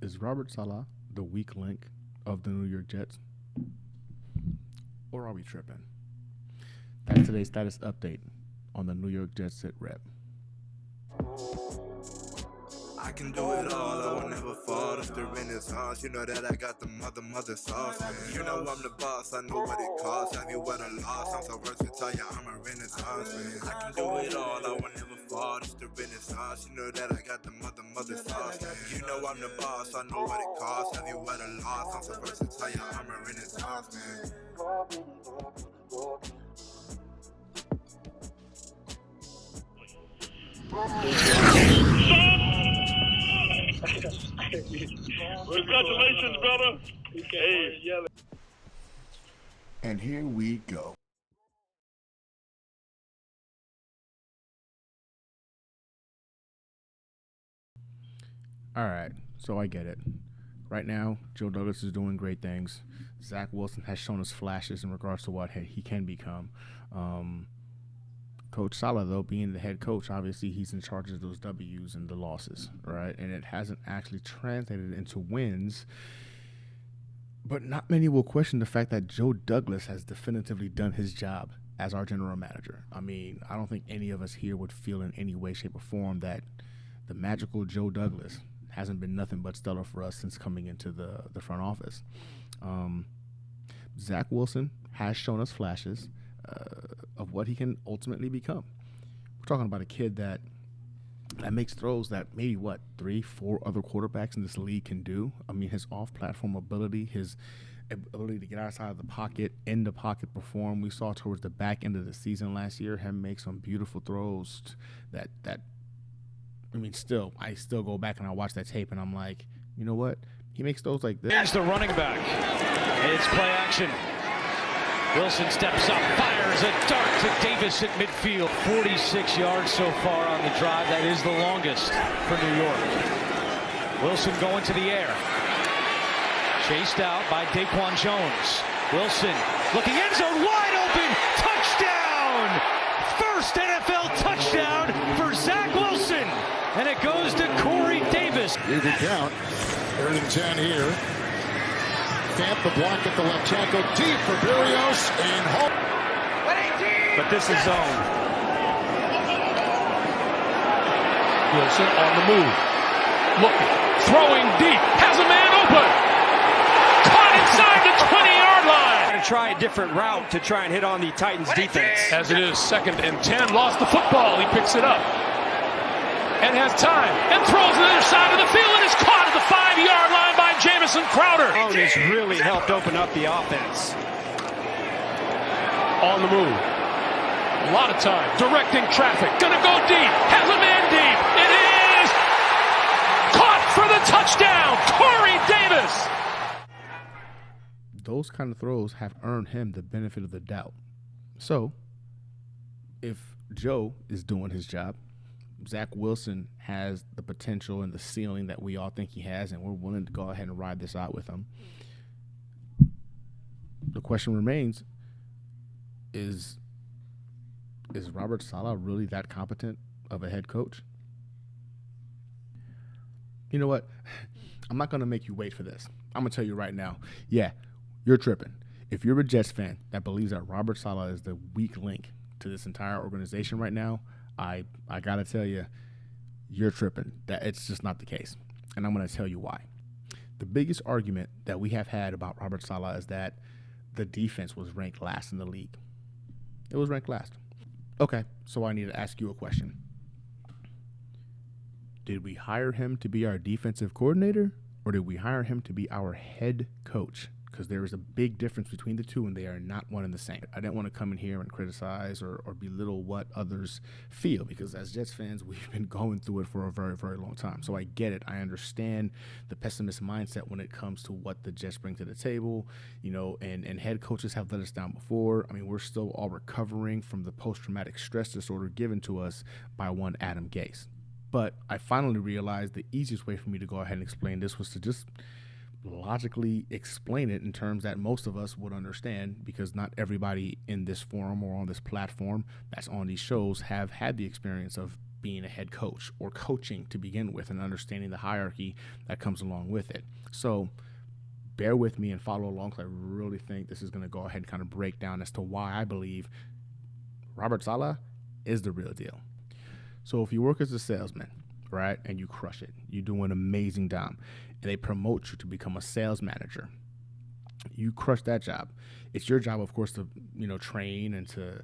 Is Robert Saleh the weak link of the New York Jets? Or are we tripping? That's today's status update on the New York Jets sit rep. I can do it all, I will never fall. It's the Renaissance, you know that I got the mother sauce. You know I'm the boss, I know what it costs. Have you won a loss? I'm so versatile, yeah, I'm a Renaissance man. I can do it all, I will never fall. It's the Renaissance, you know that I got the mother sauce. You know I'm the boss, I know what it costs. Have you won a loss? I'm so versatile, yeah, I'm a Renaissance man. Congratulations, brother. Hey. And here we go. All right, so I get it. Right now, Joe Douglas is doing great things. Zach Wilson has shown us flashes in regards to what he can become. Coach Saleh, though, being the head coach, obviously he's in charge of those W's and the losses, right? And it hasn't actually translated into wins. But not many will question the fact that Joe Douglas has definitively done his job as our general manager. I mean, I don't think any of us here would feel in any way, shape, or form that the magical Joe Douglas hasn't been nothing but stellar for us since coming into the front office. Zach Wilson has shown us flashes of what he can ultimately become. We're talking about a kid that makes throws that maybe 3, 4 other quarterbacks in this league can do. I mean, his off-platform ability, his ability to get outside of the pocket, in the pocket perform. We saw towards the back end of the season last year him make some beautiful throws that I mean, I still go back and I watch that tape and I'm like, you know what? He makes throws like this. Here's the running back. It's play action. Wilson steps up, fires a dart to Davis at midfield. 46 yards so far on the drive. That is the longest for New York. Wilson going to the air. Chased out by Daquan Jones. Wilson looking end zone, wide open. Touchdown! First NFL touchdown for Zach Wilson. And it goes to Corey Davis. You can count. 3rd and 10 here. Camp the block at the left tackle, deep for Berrios and home. But this is zone. Wilson on the move. Looking, throwing deep, has a man open. Caught inside the 20-yard line. To try a different route to try and hit on the Titans defense. As it is 2nd and 10, lost the football. He picks it up and has time and throws to the other side of the field and is caught at the 5-yard line by Jamison Crowder. Has really helped open up the offense. On the move. A lot of time. Directing traffic. Gonna go deep. Has a man deep. It is caught for the touchdown. Corey Davis. Those kind of throws have earned him the benefit of the doubt. So, if Joe is doing his job, Zach Wilson has the potential and the ceiling that we all think he has, and we're willing to go ahead and ride this out with him. The question remains, is Robert Saleh really that competent of a head coach? You know what? I'm not going to make you wait for this. I'm going to tell you right now. Yeah, you're tripping. If you're a Jets fan that believes that Robert Saleh is the weak link to this entire organization right now, I got to tell you, you're tripping. That it's just not the case. And I'm going to tell you why. The biggest argument that we have had about Robert Saleh is that the defense was ranked last in the league. It was ranked last. Okay, so I need to ask you a question. Did we hire him to be our defensive coordinator, or did we hire him to be our head coach? Because there is a big difference between the two, and they are not one and the same. I didn't want to come in here and criticize or belittle what others feel, because as Jets fans, we've been going through it for a very, very long time. So I get it. I understand the pessimist mindset when it comes to what the Jets bring to the table, and head coaches have let us down before. I mean, we're still all recovering from the post-traumatic stress disorder given to us by one Adam Gase. But I finally realized the easiest way for me to go ahead and explain this was to just logically explain it in terms that most of us would understand, because not everybody in this forum or on this platform that's on these shows have had the experience of being a head coach or coaching to begin with and understanding the hierarchy that comes along with it. So bear with me and follow along, because I really think this is going to go ahead and kind of break down as to why I believe Robert Saleh is the real deal. So if you work as a salesman, right, and you crush it, you do an amazing job, and they promote you to become a sales manager, you crush that job. It's your job, of course, to train and to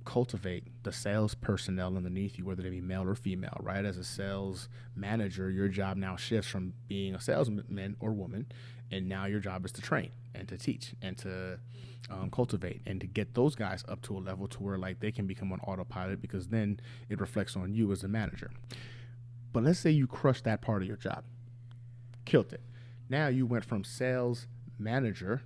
cultivate the sales personnel underneath you, whether they be male or female, right? As a sales manager, your job now shifts from being a salesman or woman, and now your job is to train and to teach and to cultivate and to get those guys up to a level to where like they can become on autopilot, because then it reflects on you as a manager. But let's say you crushed that part of your job, killed it. Now you went from sales manager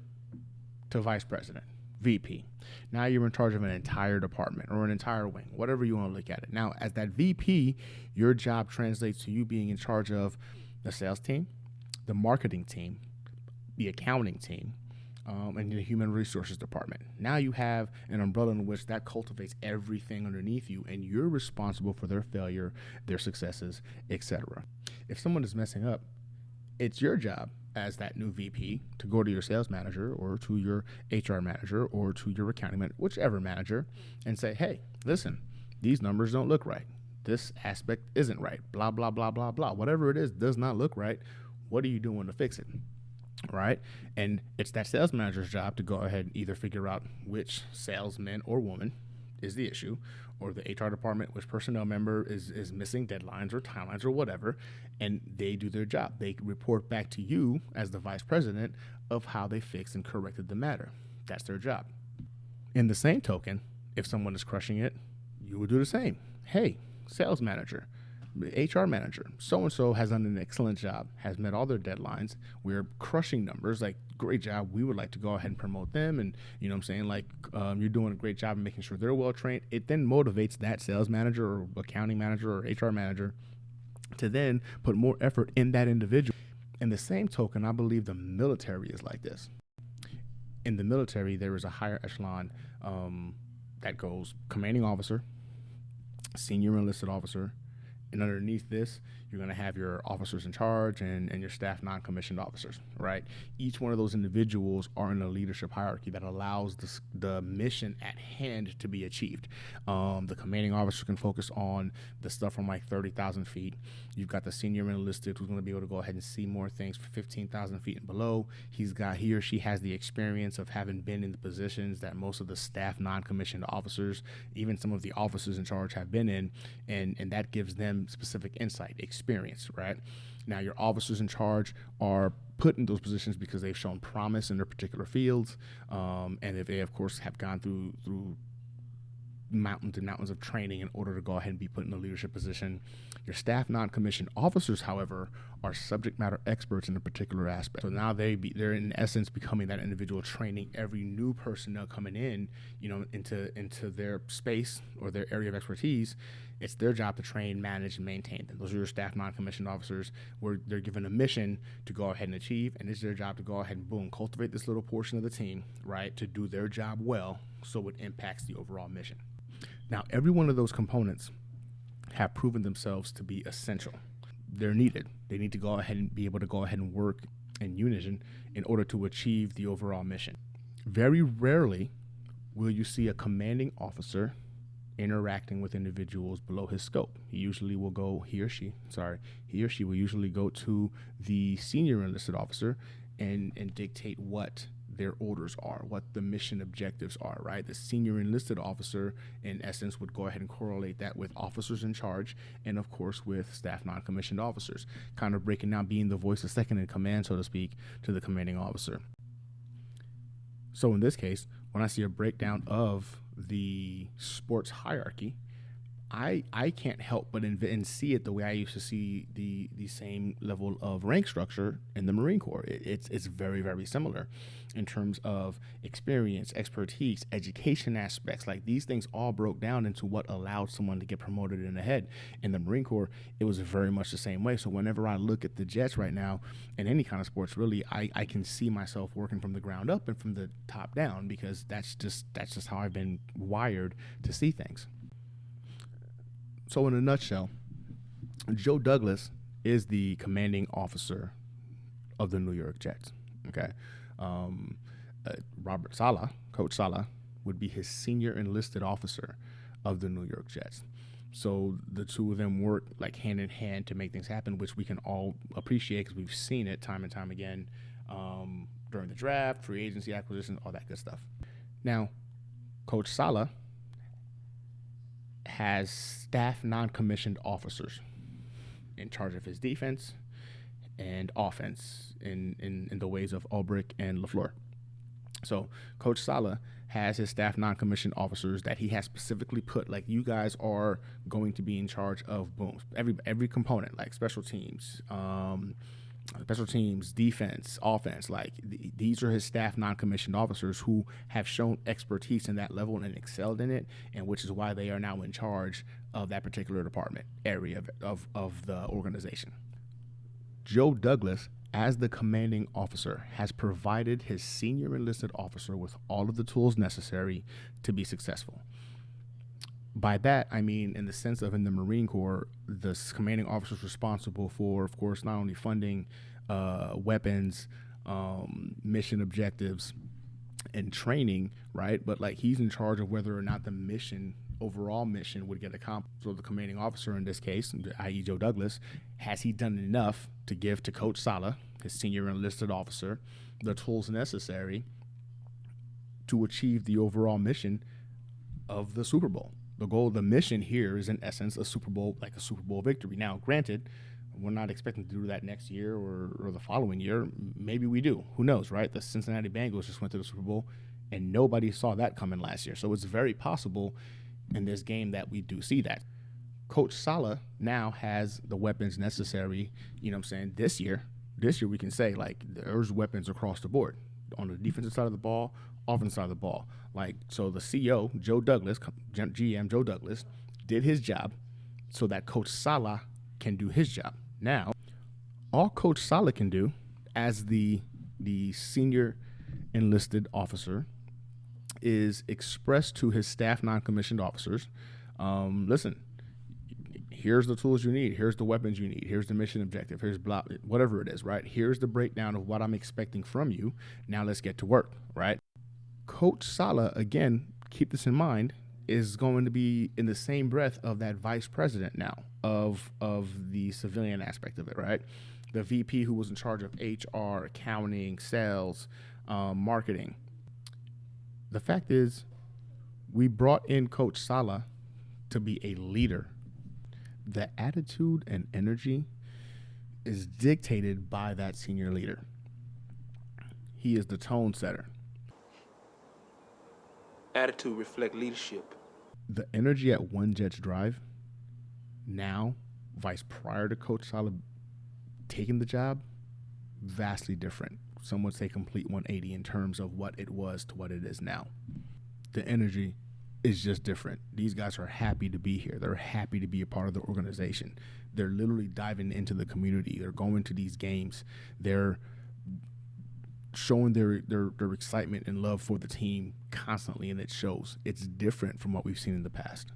to vice president, VP. Now you're in charge of an entire department or an entire wing, whatever you want to look at it. Now, as that VP, your job translates to you being in charge of the sales team, the marketing team, the accounting team, and the human resources department. Now you have an umbrella in which that cultivates everything underneath you, and you're responsible for their failure, their successes, etc. If someone is messing up, it's your job as that new VP to go to your sales manager or to your HR manager or to your accounting manager, whichever manager, and say, hey, listen, these numbers don't look right. This aspect isn't right. Blah, blah, blah, blah, blah. Whatever it is does not look right. What are you doing to fix it? Right? And it's that sales manager's job to go ahead and either figure out which salesman or woman is the issue, or the HR department, which personnel member is missing deadlines or timelines or whatever, and they do their job. They report back to you as the vice president of how they fixed and corrected the matter. That's their job. In the same token, if someone is crushing it, you would do the same. Hey, sales manager, HR manager, so-and-so has done an excellent job, has met all their deadlines. We're crushing numbers, like, great job. We would like to go ahead and promote them. And, you're doing a great job in making sure they're well trained. It then motivates that sales manager or accounting manager or HR manager to then put more effort in that individual. In the same token, I believe the military is like this. In the military, there is a higher echelon that goes commanding officer, senior enlisted officer, and underneath this, you're going to have your officers in charge and your staff non-commissioned officers, right? Each one of those individuals are in a leadership hierarchy that allows the mission at hand to be achieved. The commanding officer can focus on the stuff from like 30,000 feet. You've got the senior enlisted who's going to be able to go ahead and see more things for 15,000 feet and below. He or she has the experience of having been in the positions that most of the staff non-commissioned officers, even some of the officers in charge, have been in, and that gives them specific insight, experience, right? Now, your officers in charge are put in those positions because they've shown promise in their particular fields, and if they, of course, have gone through mountains and mountains of training in order to go ahead and be put in a leadership position. Your staff non-commissioned officers, however, are subject matter experts in a particular aspect. So now they're in essence becoming that individual, training every new personnel coming in, into their space or their area of expertise. It's their job to train, manage, and maintain them. Those are your staff non-commissioned officers, where they're given a mission to go ahead and achieve, and it's their job to go ahead and boom, cultivate this little portion of the team, right, to do their job well so it impacts the overall mission. Now, every one of those components have proven themselves to be essential. They're needed. They need to go ahead and be able to go ahead and work in unison in order to achieve the overall mission. Very rarely will you see a commanding officer interacting with individuals below his scope. He or she will usually go to the senior enlisted officer and dictate what their orders are, what the mission objectives are, right? The senior enlisted officer, in essence, would go ahead and correlate that with officers in charge and, of course, with staff non-commissioned officers, kind of breaking down, being the voice of second in command, so to speak, to the commanding officer. So in this case, when I see a breakdown of the sports hierarchy, I can't help but and see it the way I used to see the same level of rank structure in the Marine Corps. It's very, very similar in terms of experience, expertise, education aspects. Like, these things all broke down into what allowed someone to get promoted and ahead. In the Marine Corps, it was very much the same way. So whenever I look at the Jets right now, in any kind of sports, really, I can see myself working from the ground up and from the top down, because that's just how I've been wired to see things. So in a nutshell, Joe Douglas is the commanding officer of the New York Jets. Okay. Robert Saleh, Coach Saleh, would be his senior enlisted officer of the New York Jets. So the two of them work like hand in hand to make things happen, which we can all appreciate because we've seen it time and time again during the draft, free agency acquisition, all that good stuff. Now, Coach Saleh has staff non-commissioned officers in charge of his defense and offense in the ways of Ulbrich and LaFleur. So Coach Saleh has his staff non-commissioned officers that he has specifically put, like, you guys are going to be in charge of every component, like special teams, defense, offense. Like these are his staff non-commissioned officers who have shown expertise in that level and excelled in it, and which is why they are now in charge of that particular department area of the organization. Joe Douglas, as the commanding officer, has provided his senior enlisted officer with all of the tools necessary to be successful. By that, I mean in the sense of in the Marine Corps, the commanding officer is responsible for, of course, not only funding weapons, mission objectives, and training, right? But like he's in charge of whether or not the overall mission would get accomplished. So the commanding officer in this case, i.e. Joe Douglas, has he done enough to give to Coach Saleh, his senior enlisted officer, the tools necessary to achieve the overall mission of the Super Bowl? The goal of the mission here is in essence a Super Bowl victory. Now, granted, we're not expecting to do that next year or the following year. Maybe we do. Who knows, right? The Cincinnati Bengals just went to the Super Bowl, and nobody saw that coming last year. So it's very possible in this game that we do see that. Coach Saleh now has the weapons necessary, you know what I'm saying, this year we can say, like, there's weapons across the board on the defensive side of the ball, offensive side of the ball. Like, so the CEO, Joe Douglas, GM Joe Douglas, did his job so that Coach Saleh can do his job. Now, all Coach Saleh can do as the senior enlisted officer is express to his staff non-commissioned officers, listen, here's the tools you need, here's the weapons you need, here's the mission objective, here's blah, whatever it is, right? Here's the breakdown of what I'm expecting from you. Now let's get to work, right? Coach Saleh, again, keep this in mind, is going to be in the same breath of that vice president now of the civilian aspect of it, right? The VP who was in charge of HR, accounting, sales, marketing. The fact is, we brought in Coach Saleh to be a leader. The attitude and energy is dictated by that senior leader. He is the tone setter. Attitude reflects leadership. The energy at One Jets Drive, now, prior to Coach Saleh taking the job, vastly different. Some would say complete 180 in terms of what it was to what it is now. The energy is just different. These guys are happy to be here. They're happy to be a part of the organization. They're literally diving into the community. They're going to these games. They're showing their excitement and love for the team constantly, and it shows. It's different from what we've seen in the past.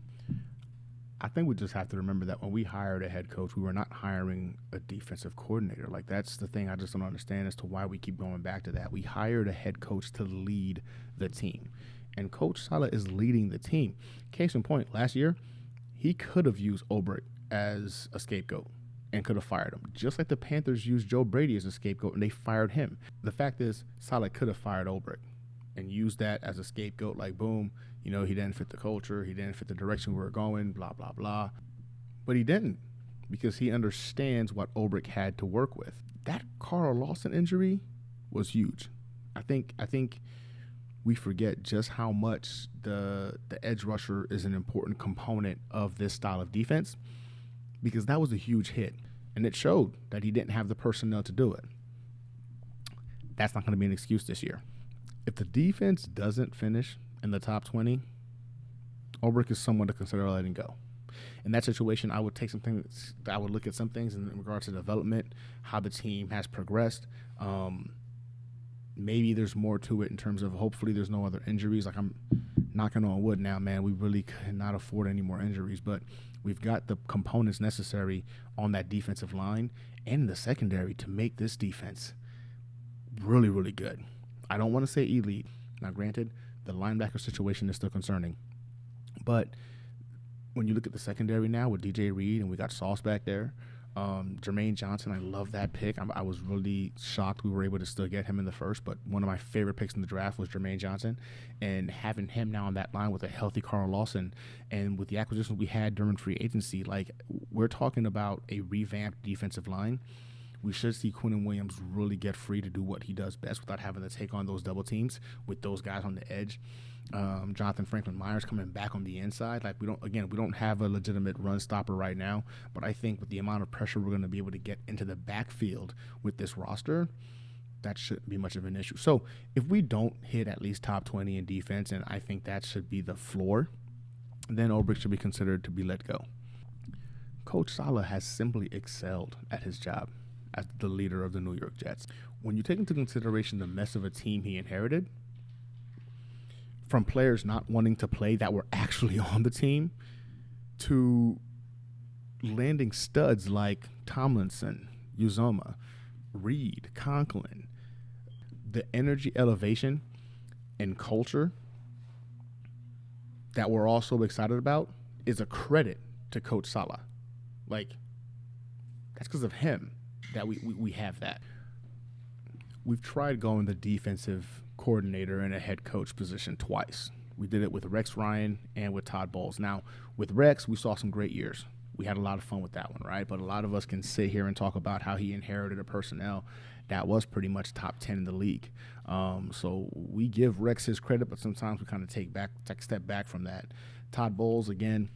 I think we just have to remember that when we hired a head coach, we were not hiring a defensive coordinator. Like, that's the thing I just don't understand as to why we keep going back to that. We hired a head coach to lead the team, and Coach Saleh is leading the team. Case in point, last year, he could have used Ulbrich as a scapegoat and could have fired him, just like the Panthers used Joe Brady as a scapegoat and they fired him. The fact is, Saleh could have fired Ulbrich and used that as a scapegoat, like, boom, you know, he didn't fit the culture, he didn't fit the direction we were going, blah, blah, blah. But he didn't, because he understands what Ulbrich had to work with. That Carl Lawson injury was huge. I think we forget just how much the edge rusher is an important component of this style of defense, because that was a huge hit, and it showed that he didn't have the personnel to do it. That's not going to be an excuse this year. If the defense doesn't finish in the top 20, Ulbrich is someone to consider letting go. In that situation, I would look at some things in regards to development, how the team has progressed. Maybe there's more to it in terms of hopefully there's no other injuries. Like, I'm knocking on wood now, man, we really cannot afford any more injuries, but we've got the components necessary on that defensive line and in the secondary to make this defense really, really good. I don't want to say elite. Now, granted, the linebacker situation is still concerning, but when you look at the secondary now with DJ Reed and we got Sauce back there, Jermaine Johnson, I love that pick. I was really shocked we were able to still get him in the first, but one of my favorite picks in the draft was Jermaine Johnson, and having him now on that line with a healthy Carl Lawson and with the acquisitions we had during free agency, like, we're talking about a revamped defensive line. We should see Quinnen Williams really get free to do what he does best without having to take on those double teams with those guys on the edge. Jonathan Franklin Myers coming back on the inside. Like, we don't have a legitimate run stopper right now, but I think with the amount of pressure we're going to be able to get into the backfield with this roster, that shouldn't be much of an issue. So if we don't hit at least top 20 in defense, and I think that should be the floor, then Ulbrich should be considered to be let go. Coach Saleh has simply excelled at his job as the leader of the New York Jets. When you take into consideration the mess of a team he inherited, from players not wanting to play that were actually on the team, to landing studs like Tomlinson, Uzomah, Reed, Conklin, the energy elevation and culture that we're all so excited about is a credit to Coach Saleh. Like, that's because of him that we have that. We've tried going the defensive coordinator and a head coach position twice. We did it with Rex Ryan and with Todd Bowles. Now, with Rex, we saw some great years. We had a lot of fun with that one, right? But a lot of us can sit here and talk about how he inherited a personnel that was pretty much top 10 in the league. So we give Rex his credit, but sometimes we kind of take a step back from that. Todd Bowles, again,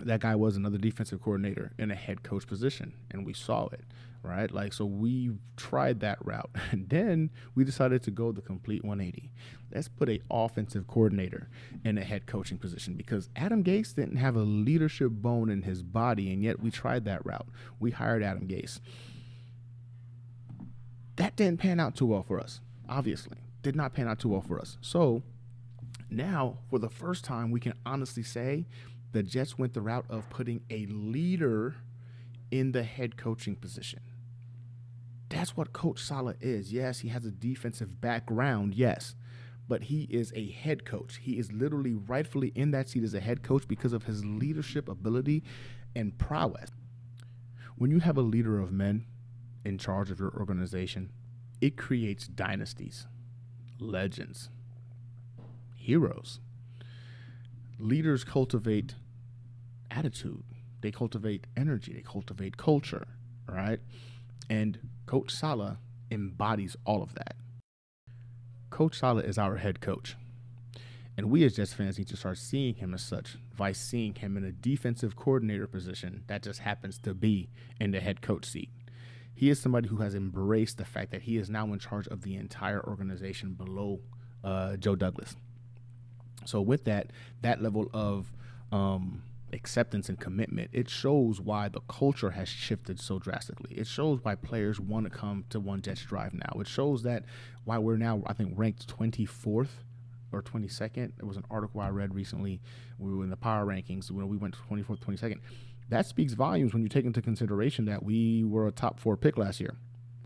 that guy was another defensive coordinator in a head coach position, and we saw it, right? Like, so we tried that route, and then we decided to go the complete 180. Let's put a offensive coordinator in a head coaching position, because Adam Gase didn't have a leadership bone in his body, and yet we tried that route. We hired Adam Gase. That didn't pan out too well for us, obviously. Did not pan out too well for us. So now, for the first time, we can honestly say the Jets went the route of putting a leader in the head coaching position. That's what Coach Saleh is. Yes, he has a defensive background, yes, but he is a head coach. He is literally rightfully in that seat as a head coach because of his leadership ability and prowess. When you have a leader of men in charge of your organization, it creates dynasties, legends, heroes. Leaders cultivate attitude, they cultivate energy, they cultivate culture, right? And Coach Saleh embodies all of that. Coach Saleh is our head coach, and we as Jets fans need to start seeing him as such by seeing him in a defensive coordinator position that just happens to be in the head coach seat. He is somebody who has embraced the fact that he is now in charge of the entire organization below Joe Douglas. So with that level of acceptance and commitment, it shows why the culture has shifted so drastically. It shows why players want to come to One Jets Drive now. It shows that why we're now, I think, ranked 24th or 22nd. It was an article I read recently. We were in the power rankings when we went 24th, 22nd. That speaks volumes when you take into consideration that we were a top 4 pick last year.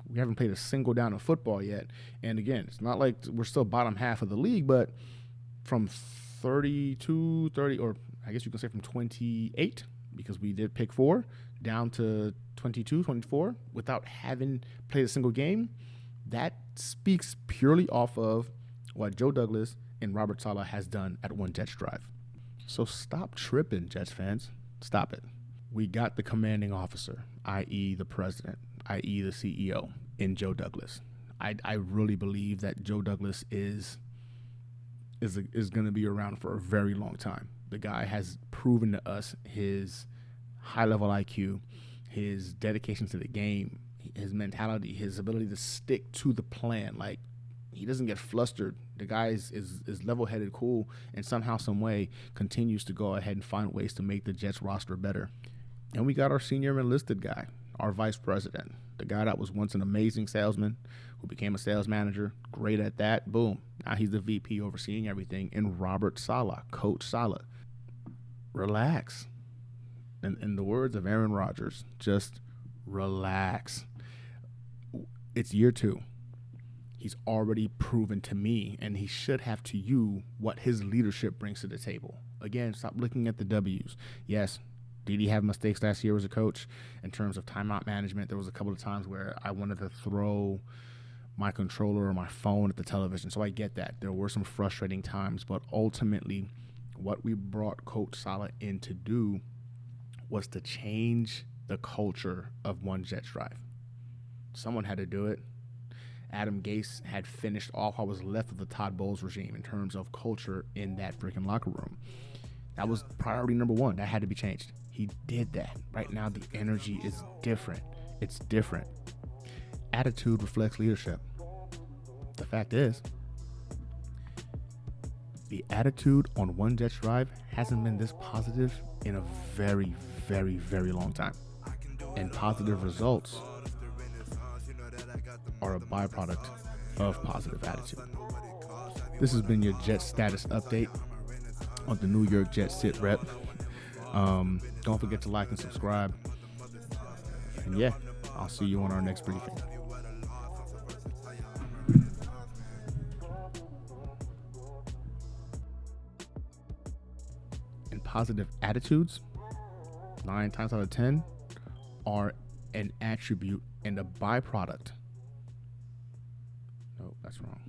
We haven't played a single down of football yet. And again, it's not like we're still bottom half of the league, but from 30, or I guess you can say from 28, because we did pick 4, down to 22, 24, without having played a single game, that speaks purely off of what Joe Douglas and Robert Saleh has done at One Jets Drive. So stop tripping, Jets fans. Stop it. We got the commanding officer, i.e. the president, i.e. the CEO, in Joe Douglas. I really believe that Joe Douglas is going to be around for a very long time. The guy has proven to us his high-level IQ, his dedication to the game, his mentality, his ability to stick to the plan. Like, he doesn't get flustered. The guy is level-headed, cool, and somehow, some way continues to go ahead and find ways to make the Jets roster better. And we got our senior enlisted guy, our vice president, the guy that was once an amazing salesman who became a sales manager, great at that. Boom. Now he's the VP overseeing everything. And Robert Saleh, Coach Saleh. Relax. In the words of Aaron Rodgers, just relax. It's year 2. He's already proven to me, and he should have to you, what his leadership brings to the table. Again, stop looking at the W's. Yes, did he have mistakes last year as a coach in terms of timeout management? There was a couple of times where I wanted to throw my controller or my phone at the television, so I get that. There were some frustrating times, but ultimately what we brought Coach Saleh in to do was to change the culture of One Jets Drive. Someone had to do it. Adam Gase had finished off what was left of the Todd Bowles regime in terms of culture in that freaking locker room. That was priority number 1. That had to be changed. He did that. Right now, the energy is different. It's different. Attitude reflects leadership. The fact is, the attitude on One Jets Drive hasn't been this positive in a very, very, very long time. And positive results are a byproduct of positive attitude. This has been your Jets status update on the New York Jets sit rep. Don't forget to like and subscribe. And yeah, I'll see you on our next briefing. And positive attitudes, 9 times out of 10, are an attribute and a byproduct. No, that's wrong.